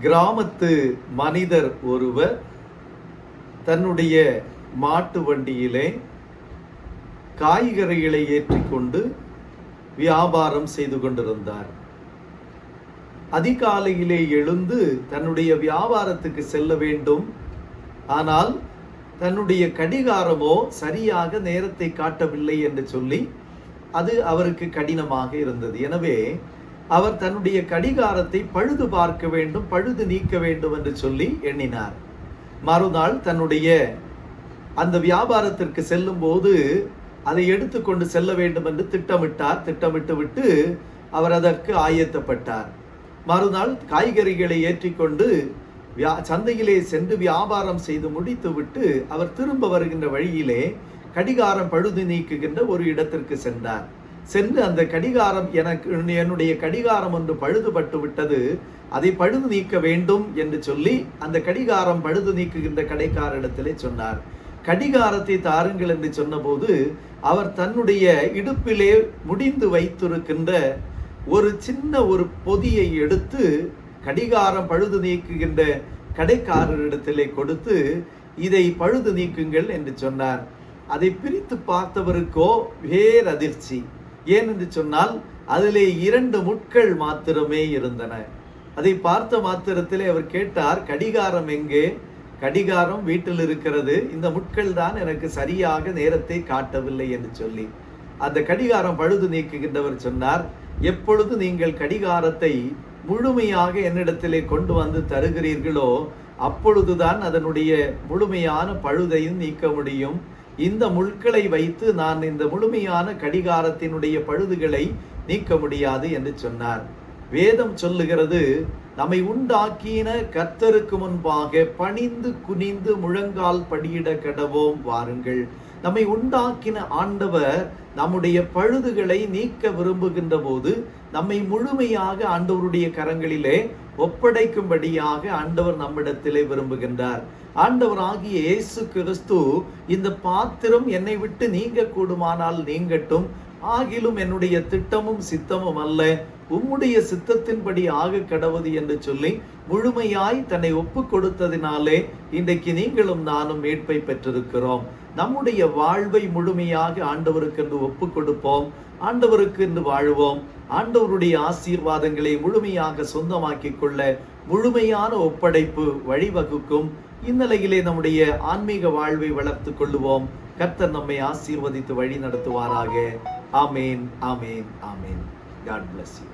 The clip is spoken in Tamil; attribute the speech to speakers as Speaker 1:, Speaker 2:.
Speaker 1: கிராமத்து மனிதர் ஒருவர் தன்னுடைய மாட்டு வண்டியிலே காய்கறிகளை ஏற்றிக்கொண்டு வியாபாரம் செய்து கொண்டிருந்தார். அதிகாலையிலே எழுந்து தன்னுடைய வியாபாரத்துக்கு செல்ல வேண்டும். ஆனால் தன்னுடைய கடிகாரமோ சரியாக நேரத்தை காட்டவில்லை என்று சொல்லி அது அவருக்கு கடினமாக இருந்தது. எனவே அவர் தன்னுடைய கடிகாரத்தை பழுது பார்க்க வேண்டும், பழுது நீக்க வேண்டும் என்று சொல்லி எண்ணினார். மறுநாள் தன்னுடைய அந்த வியாபாரத்திற்கு செல்லும் போது அதை எடுத்துக்கொண்டு செல்ல வேண்டும் என்று திட்டமிட்டு விட்டு அவர் அதற்கு ஆயத்தப்பட்டார். மறுநாள் காய்கறிகளை ஏற்றிக்கொண்டு சந்தையிலே சென்று வியாபாரம் செய்து முடித்து விட்டு அவர் திரும்ப வருகின்ற வழியிலே கடிகாரம் பழுது நீக்குகின்ற ஒரு இடத்திற்கு சென்றார். சென்று அந்த கடிகாரம் என்னுடைய கடிகாரம் ஒன்று பழுதுபட்டு விட்டது, அதை பழுது நீக்க வேண்டும் என்று சொல்லி அந்த கடிகாரம் பழுது நீக்குகின்ற கடைக்காரிடத்திலே சொன்னார். கடிகாரத்தை தாருங்கள் என்று சொன்னபோது அவர் தன்னுடைய இடுப்பிலே முடிந்து வைத்திருக்கின்ற ஒரு சின்ன ஒரு பொதியை எடுத்து கடிகாரம் பழுது நீக்குகின்ற கடைக்காரரிடத்திலே கொடுத்து இதை பழுது நீக்குங்கள் என்று சொன்னார். அதை பிரித்து பார்த்தவருக்கோ பேரதிர்ச்சி. ஏனென்று சொன்னால் அதிலே 2 முட்கள் மாத்திரமே இருந்தன. அதை பார்த்த மாத்திரத்திலே அவர் கேட்டார், கடிகாரம் எங்கே? கடிகாரம் வீட்டில் இருக்கிறது, இந்த முட்கள் தான் எனக்கு சரியாக நேரத்தை காட்டவில்லை என்று சொல்லி அந்த கடிகாரம் பழுது நீக்குகின்றவர் சொன்னார், எப்பொழுது நீங்கள் கடிகாரத்தை முழுமையாக என்னிடத்திலே கொண்டு வந்து தருகிறீர்களோ அப்பொழுதுதான் அதனுடைய முழுமையான பழுதையும் நீக்க முடியும். இந்த முட்களை வைத்து நான் இந்த முழுமையான கடிகாரத்தினுடைய பழுதுகளை நீக்க முடியாது என்று சொன்னார். வேதம் சொல்லுகிறது, நம்மை உண்டாக்கின கர்த்தருக்கு முன்பாக பணிந்து குனிந்து முழங்கால் படியிட கடவோம் வாருங்கள். நம்மை உண்டாக்கின ஆண்டவர் நம்முடைய பழுதுகளை நீக்க விரும்புகின்ற போது நம்மை முழுமையாக ஆண்டவருடைய கரங்களிலே ஒப்படைக்கும்படியாக ஆண்டவர் நம்மிடத்திலே விரும்புகின்றார். ஆண்டவராகிய இயேசு கிறிஸ்து, இந்த பாத்திரம் என்னை விட்டு நீங்க கூடுமானால் நீங்கட்டும், ஆகிலும் என்னுடைய திட்டமும் சித்தமும் அல்ல, உம்முடைய சித்தத்தின்படி ஆக கடவுது என்று சொல்லி முழுமையாய் தன்னை ஒப்பு கொடுத்ததினாலே இன்றைக்கு நீங்களும் நானும் மீட்பை பெற்றிருக்கிறோம். நம்முடைய வாழ்வை முழுமையாக ஆண்டவருக்கு என்று ஒப்பு கொடுப்போம், ஆண்டவருக்கு என்று வாழ்வோம். ஆண்டவருடைய ஆசீர்வாதங்களை முழுமையாக சொந்தமாக்கி கொள்ள முழுமையான ஒப்படைப்பு வழிவகுக்கும். இந்நிலையிலே நம்முடைய ஆன்மீக வாழ்வை வளர்த்து கொள்ளுவோம். கர்த்தர் நம்மை ஆசீர்வதித்து வழி நடத்துவாராக. ஆமேன், ஆமேன், ஆமேன். God bless you.